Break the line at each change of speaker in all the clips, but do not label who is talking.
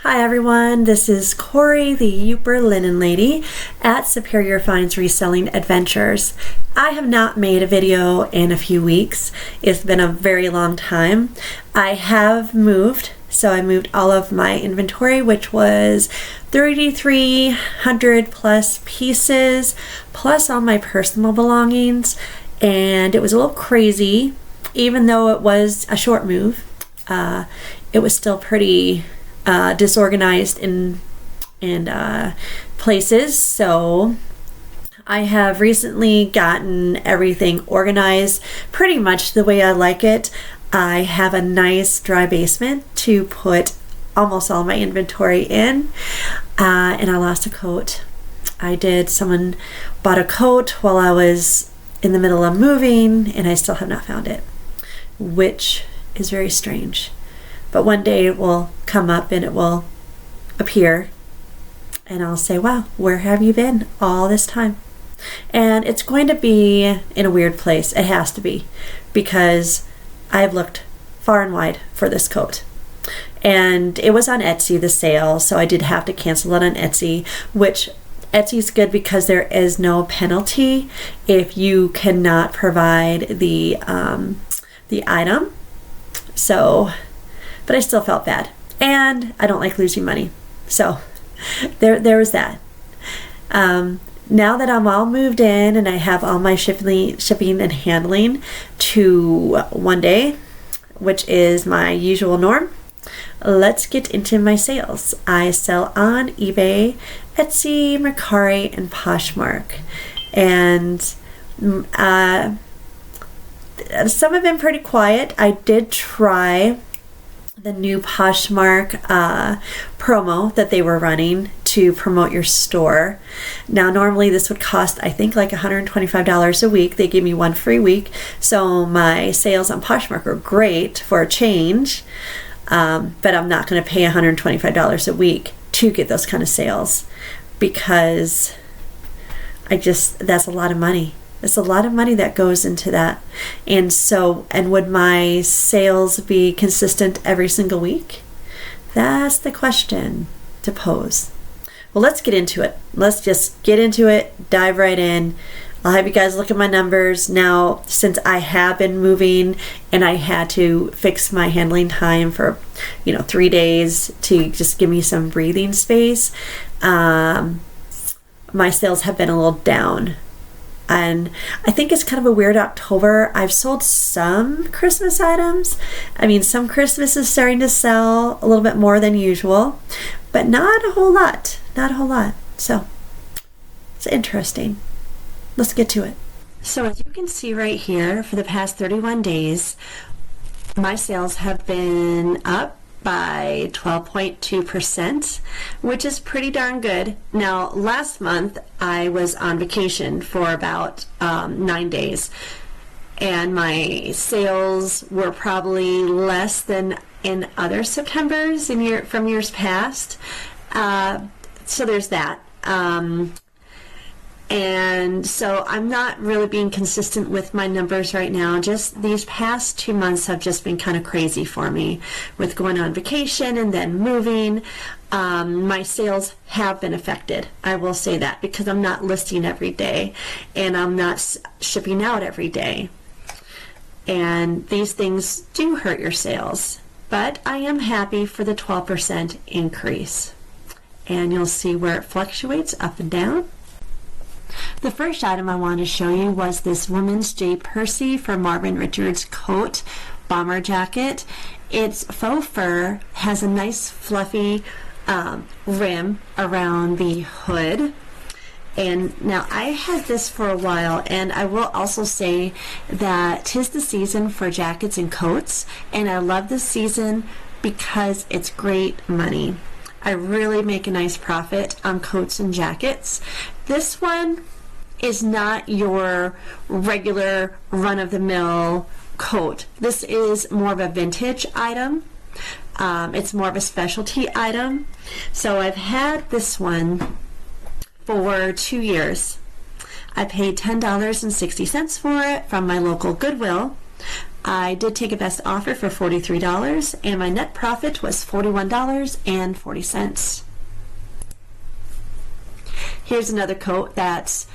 Hi everyone, this is Corey, the Uper Linen Lady at Superior Finds Reselling Adventures. I have not made a video in a few weeks. It's been a very long time. I have moved, so I moved all of my inventory, which was 3,300 plus pieces, plus all my personal belongings, and it was a little crazy. Even though it was a short move, it was still pretty disorganized in places. So I have recently gotten everything organized pretty much the way I like it. I have a nice dry basement to put almost all my inventory in, and I lost a coat. Someone bought a coat while I was in the middle of moving, and I still have not found it, which is very strange. But one day it will come up and it will appear, and I'll say, wow, where have you been all this time? And it's going to be in a weird place. It has to be, because I've looked far and wide for this coat. And it was on Etsy, the sale, so I did have to cancel it on Etsy, which Etsy's good because there is no penalty if you cannot provide the item. So, but I still felt bad, and I don't like losing money. So there was that. Now that I'm all moved in and I have all my shipping and handling to one day, which is my usual norm, let's get into my sales. I sell on eBay, Etsy, Mercari, and Poshmark. And some have been pretty quiet. I did try the new Poshmark promo that they were running to promote your store. Now, normally this would cost, I think, like $125 a week. They gave me one free week, so my sales on Poshmark are great for a change, but I'm not going to pay $125 a week to get those kind of sales, because that's a lot of money. It's a lot of money that goes into that. And would my sales be consistent every single week? That's the question to pose. Well, let's get into it. Let's just get into it, dive right in. I'll have you guys look at my numbers. Now, since I have been moving and I had to fix my handling time for 3 days to just give me some breathing space, my sales have been a little down. And I think it's kind of a weird October. I've sold some Christmas items. I mean, some Christmas is starting to sell a little bit more than usual, but not a whole lot. Not a whole lot. So it's interesting. Let's get to it. So as you can see right here, for the past 31 days, my sales have been up by 12.2%, which is pretty darn good. Now, last month I was on vacation for about 9 days, and my sales were probably less than in other Septembers from years past. So there's that. And so I'm not really being consistent with my numbers right now. Just these past 2 months have just been kind of crazy for me with going on vacation and then moving. My sales have been affected. I will say that, because I'm not listing every day and I'm not shipping out every day. And these things do hurt your sales. But I am happy for the 12% increase. And you'll see where it fluctuates up and down. The first item I wanted to show you was this Women's J. Percy for Marvin Richards coat bomber jacket. It's faux fur, has a nice fluffy rim around the hood. And now I had this for a while, and I will also say that 'tis the season for jackets and coats, and I love this season because it's great money. I really make a nice profit on coats and jackets. This one is not your regular run-of-the-mill coat. This is more of a vintage item. It's more of a specialty item. So I've had this one for 2 years. I paid $10.60 for it from my local Goodwill. I did take a best offer for $43, and my net profit was $41.40. Here's another coat that's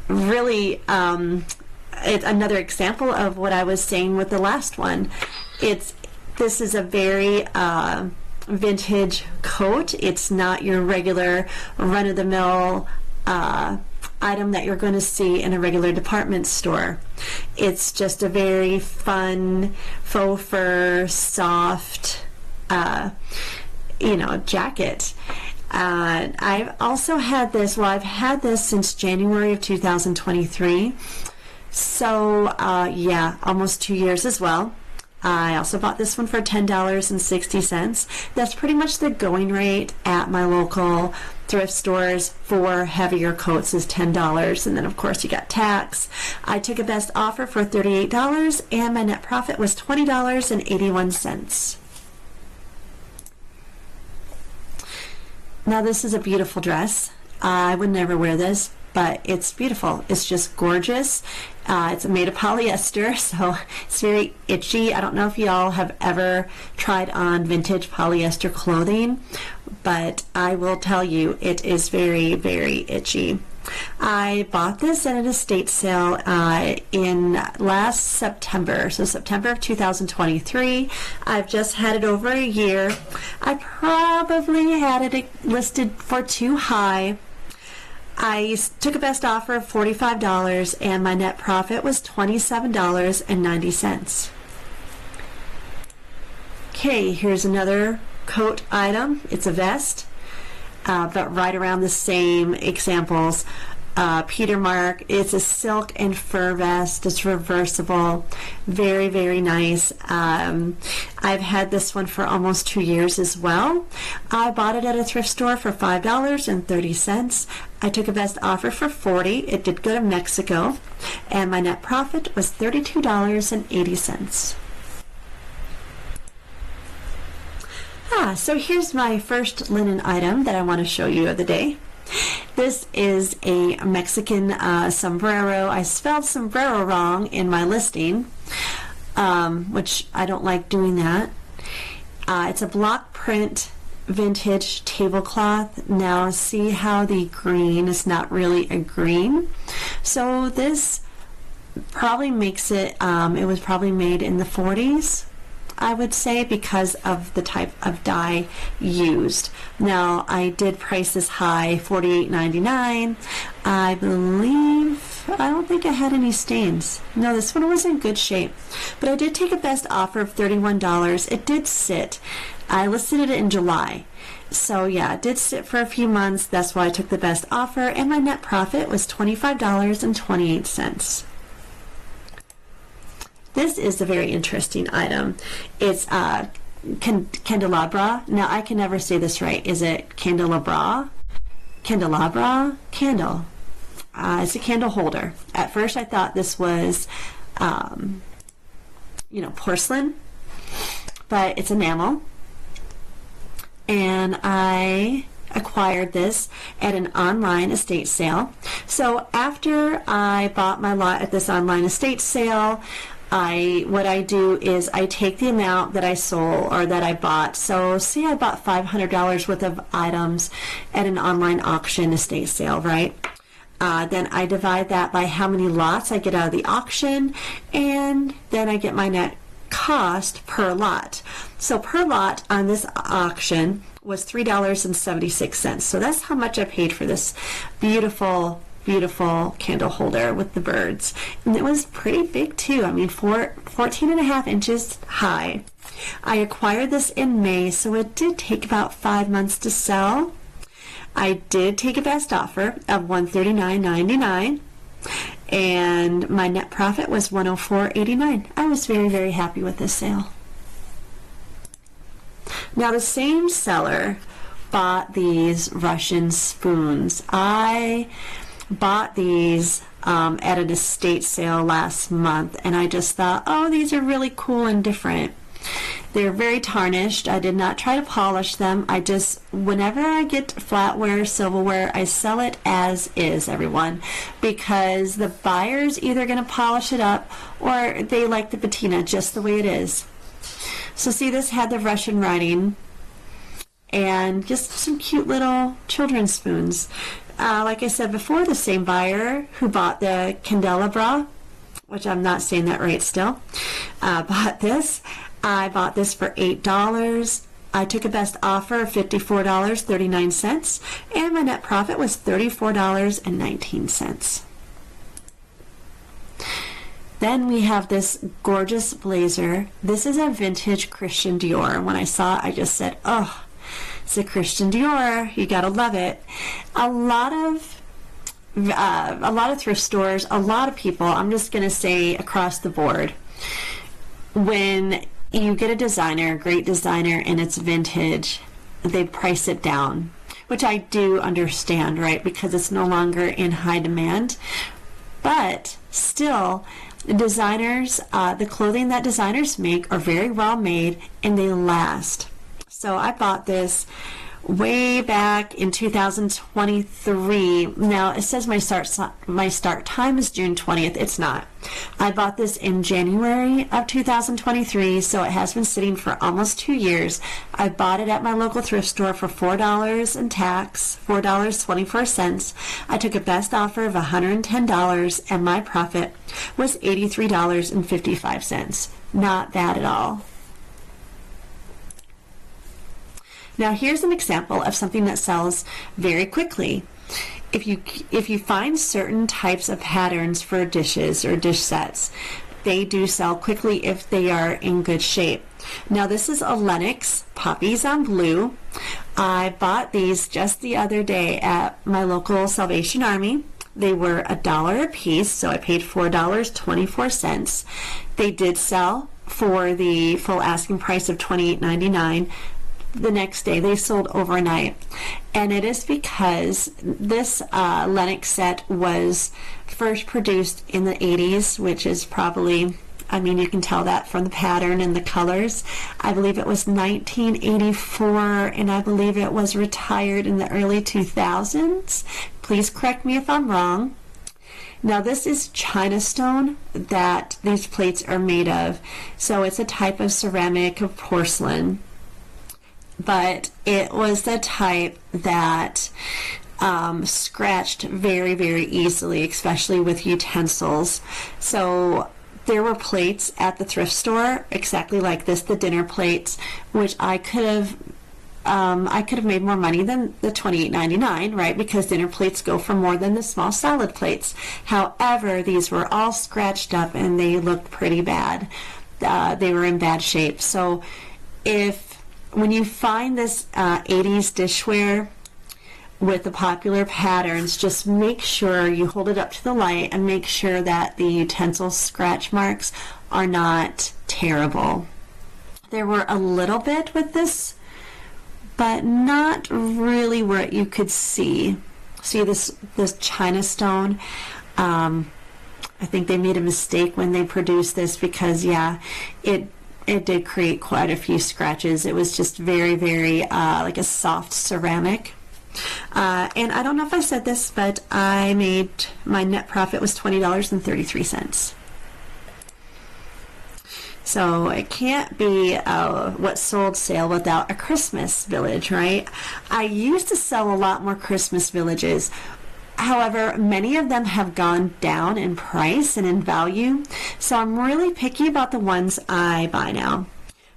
really it's another example of what I was saying with the last one. This is a very vintage coat. It's not your regular run-of-the-mill item that you're going to see in a regular department store. It's just a very fun faux fur, soft, jacket. I've also had this, I've had this since January of 2023. So, almost 2 years as well. I also bought this one for $10.60. That's pretty much the going rate at my local thrift stores for heavier coats is $10. And then, of course, you got tax. I took a best offer for $38, and my net profit was $20.81. Now, this is a beautiful dress. I would never wear this, but it's beautiful. It's just gorgeous. It's made of polyester, so it's very itchy. I don't know if y'all have ever tried on vintage polyester clothing, but I will tell you it is very, very itchy. I bought this at an estate sale in last September, so September of 2023. I've just had it over a year. I probably had it listed for too high. I took a best offer of $45, and my net profit was $27.90. Okay, here's another coat item. It's a vest, but right around the same examples. Poshmark. It's a silk and fur vest. It's reversible. Very, very nice. I've had this one for almost 2 years as well. I bought it at a thrift store for $5.30. I took a best offer for $40. It did go to Mexico, and my net profit was $32.80. So here's my first linen item that I want to show you of the day. This is a Mexican sombrero. I spelled sombrero wrong in my listing, which I don't like doing that. It's a block print vintage tablecloth. Now see how the green is not really a green. So this probably makes it, it was probably made in the 40s. I would say, because of the type of dye used. Now, I did price this high, $48.99. I believe, I don't think I had any stains. No, this one was in good shape. But I did take a best offer of $31. It did sit. I listed it in July. So yeah, it did sit for a few months. That's why I took the best offer, and my net profit was $25.28. This is a very interesting item. It's candelabra. Now, I can never say this right. Is it candelabra? Candelabra? Candle. It's a candle holder. At first, I thought this was, porcelain, but it's enamel. And I acquired this at an online estate sale. So after I bought my lot at this online estate sale, what I do is I take the amount that I sold or that I bought. So say I bought $500 worth of items at an online auction estate sale, right? Then I divide that by how many lots I get out of the auction, and then I get my net cost per lot. So per lot on this auction was $3.76. So that's how much I paid for this beautiful candle holder with the birds. And it was pretty big too. I mean, 14.5 inches high. I acquired this in May, so it did take about 5 months to sell. I did take a best offer of $139.99, and my net profit was $104.89. I was very, very happy with this sale. Now, the same seller bought these Russian spoons. I bought these at an estate sale last month, and I just thought, oh, these are really cool and different. They're very tarnished. I did not try to polish them. I just, whenever I get flatware, silverware, I sell it as is, everyone, because the buyer's either going to polish it up or they like the patina just the way it is. So see, this had the Russian writing and just some cute little children's spoons. Like I said before, the same buyer who bought the candelabra, which I'm not saying that right still, bought this. I bought this for $8. I took a best offer of $54.39, and my net profit was $34.19. Then we have this gorgeous blazer. This is a vintage Christian Dior. When I saw it, I just said, oh, it's a Christian Dior. You gotta love it. A lot of thrift stores, a lot of people, I'm just gonna say across the board, when you get a designer, a great designer, and it's vintage, they price it down, which I do understand, right? Because it's no longer in high demand. But still, designers, the clothing that designers make are very well made and they last. So I bought this way back in 2023. Now it says my start time is June 20th. It's not. I bought this in January of 2023, so it has been sitting for almost 2 years. I bought it at my local thrift store for $4 in tax, $4.24. I took a best offer of $110, and my profit was $83.55. Not bad at all. Now here's an example of something that sells very quickly. If you find certain types of patterns for dishes or dish sets, they do sell quickly if they are in good shape. Now this is a Lenox Poppies on Blue. I bought these just the other day at my local Salvation Army. They were $1 a piece, so I paid $4.24. They did sell for the full asking price of $28.99. The next day. They sold overnight, and it is because this Lenox set was first produced in the 80s, which is probably, I mean, you can tell that from the pattern and the colors. I believe it was 1984, and I believe it was retired in the early 2000s. Please correct me if I'm wrong. Now this is China stone that these plates are made of, so it's a type of ceramic of porcelain. But it was the type that scratched very, very easily, especially with utensils. So there were plates at the thrift store exactly like this, the dinner plates, which I could have made more money than the $28.99, right? Because dinner plates go for more than the small salad plates. However, these were all scratched up and they looked pretty bad. They were in bad shape. So when you find this 80s dishware with the popular patterns, just make sure you hold it up to the light and make sure that the utensil scratch marks are not terrible. There were a little bit with this, but not really where you could see. See this China stone? I think they made a mistake when they produced this because, yeah, it did create quite a few scratches. It was just very, very like a soft ceramic. And I don't know if I said this, but my net profit was $20.33. So it can't be what sold sale without a Christmas village, right? I used to sell a lot more Christmas villages. However, many of them have gone down in price and in value, so I'm really picky about the ones I buy now.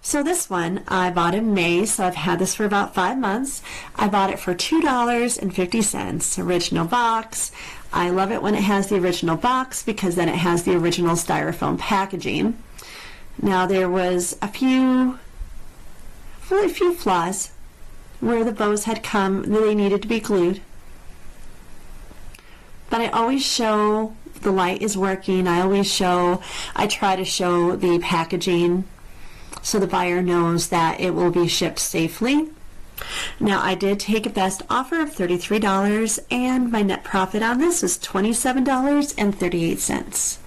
So this one I bought in May, so I've had this for about 5 months. I bought it for $2.50, original box. I love it when it has the original box because then it has the original styrofoam packaging. Now there was really few flaws where the bows had come, they needed to be glued. But I always show the light is working. I try to show the packaging so the buyer knows that it will be shipped safely. Now I did take a best offer of $33 and my net profit on this is $27.38.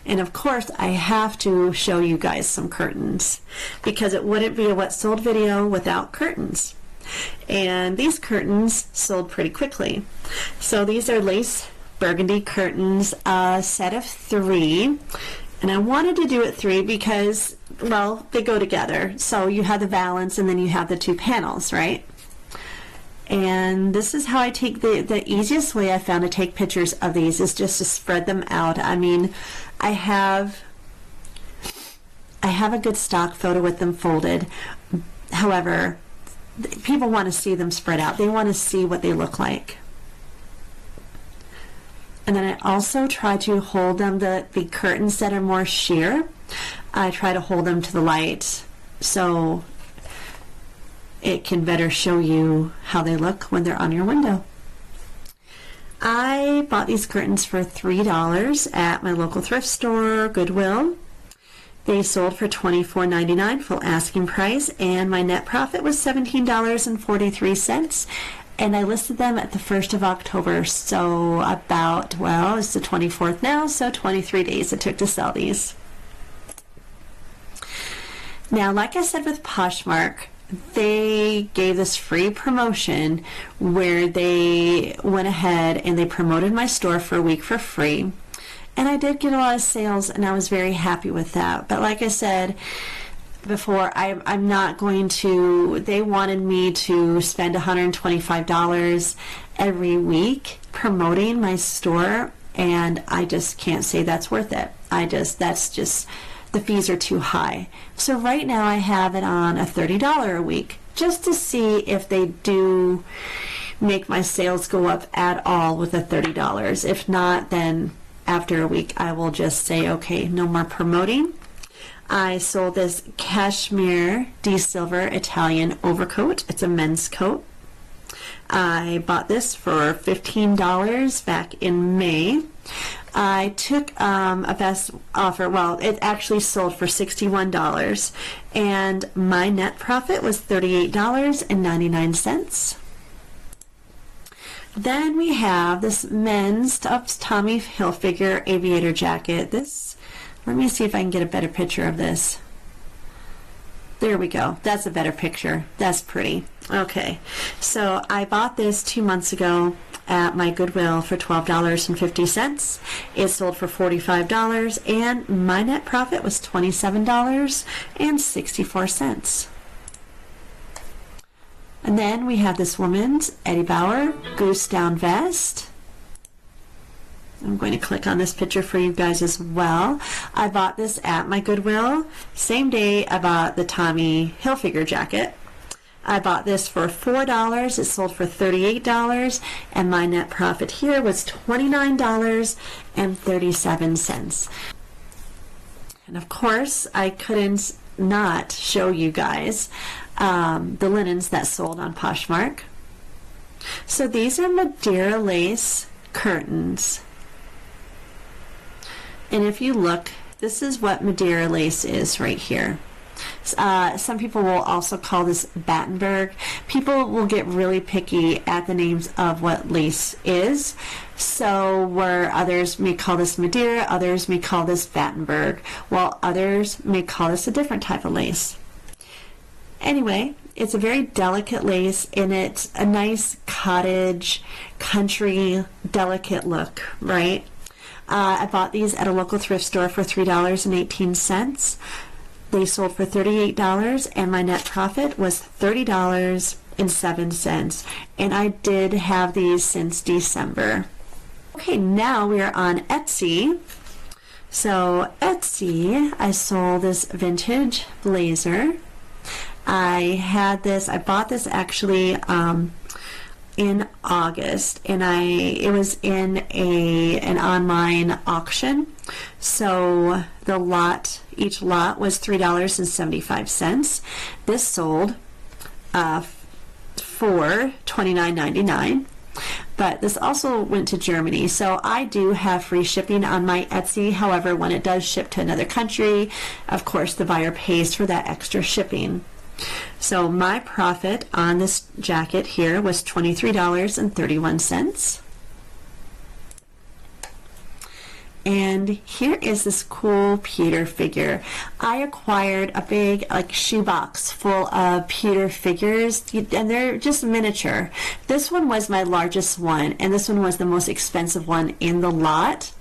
And of course, I have to show you guys some curtains because it wouldn't be a what sold video without curtains. And these curtains sold pretty quickly. So these are lace burgundy curtains, a set of 3. And I wanted to do it 3 because, well, they go together. So you have the valance and then you have the 2 panels, right? And this is how I take the easiest way I found to take pictures of these is just to spread them out. I mean, I have a good stock photo with them folded. However, people want to see them spread out. They want to see what they look like. And then I also try to hold them, the curtains that are more sheer, I try to hold them to the light so it can better show you how they look when they're on your window. I bought these curtains for $3 at my local thrift store, Goodwill. They sold for $24.99 full asking price, and my net profit was $17.43. And I listed them at the 1st of October, so about, well, it's the 24th now, so 23 days it took to sell these. Now, like I said with Poshmark, they gave this free promotion where they went ahead and they promoted my store for a week for free. And I did get a lot of sales, and I was very happy with that. But like I said before, I'm not going to, they wanted me to spend $125 every week promoting my store, and I just can't say that's worth it. That's just, the fees are too high. So right now I have it on a $30 a week, just to see if they do make my sales go up at all with the $30. If not, then after a week I will just say, okay, no more promoting. I sold this cashmere de-silver Italian overcoat. It's a men's coat. I bought this for $15 back in May. I took a best offer. Well, it actually sold for $61, and my net profit was $38.99. Then we have this men's Tommy Hilfiger aviator jacket. Let me see if I can get a better picture of this. There we go. That's a better picture. That's pretty. Okay, so I bought this 2 months ago at my Goodwill for $12.50. It sold for $45, and my net profit was $27.64. And then we have this woman's Eddie Bauer goose down vest. I'm going to click on this picture for you guys as well. I bought this at my Goodwill. Same day I bought the Tommy Hilfiger jacket. I bought this for $4. It sold for $38, and my net profit here was $29.37. And of course, I couldn't not show you guys the linens that sold on Poshmark. So these are Madeira lace curtains. And if you look, this is what Madeira lace is right here. Some people will also call this Battenberg. People will get really picky at the names of what lace is. So where others may call this Madeira, others may call this Battenberg, while others may call this a different type of lace. Anyway, it's a very delicate lace, and it's a nice cottage, country, delicate look, right? I bought these at a local thrift store for $3.18. They sold for $38, and my net profit was $30.07. And I did have these since December. Okay, now we are on Etsy. So Etsy, I sold this vintage blazer. I bought this actually in August, and it was in an online auction. So each lot was $3.75. This sold for $29.99. But this also went to Germany, so I do have free shipping on my Etsy. However, when it does ship to another country, of course the buyer pays for that extra shipping. So my profit on this jacket here was $23.31. and here is this cool pewter figure. I acquired a big shoebox full of pewter figures, and they're just miniature. This one was my largest one, and this one was the most expensive one in the lot.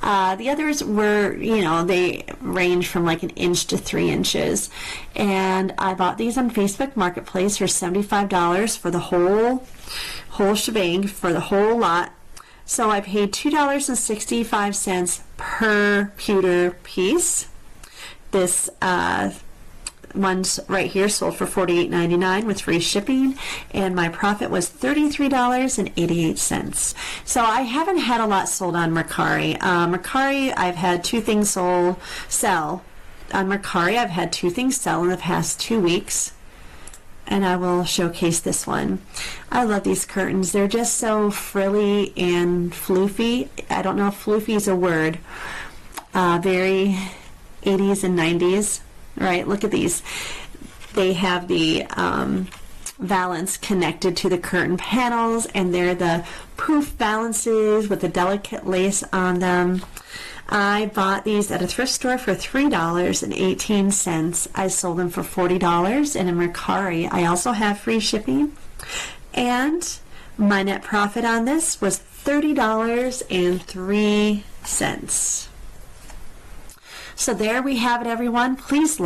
The others were, they range from like 1 inch to 3 inches. And I bought these on Facebook Marketplace for $75 for the whole shebang, for the whole lot. So I paid $2.65 per pewter piece. This one's right here sold for $48.99 with free shipping, and my profit was $33.88. So I haven't had a lot sold on Mercari. Mercari, I've had 2 things sell. On Mercari, I've had 2 things sell in the past 2 weeks. And I will showcase this one. I love these curtains. They're just so frilly and floofy. I don't know if floofy is a word. Very 80s and 90s. Right, look at these. They have the valance connected to the curtain panels, and they're the poof valances with the delicate lace on them. I bought these at a thrift store for $3.18. I sold them for $40, and in Mercari I also have free shipping. And my net profit on this was $30.03. So there we have it, everyone. Please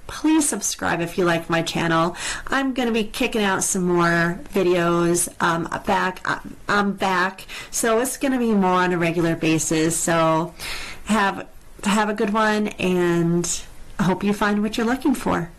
please subscribe if you like my channel. I'm going to be kicking out some more videos. I'm back, so it's going to be more on a regular basis. So have a good one, and I hope you find what you're looking for.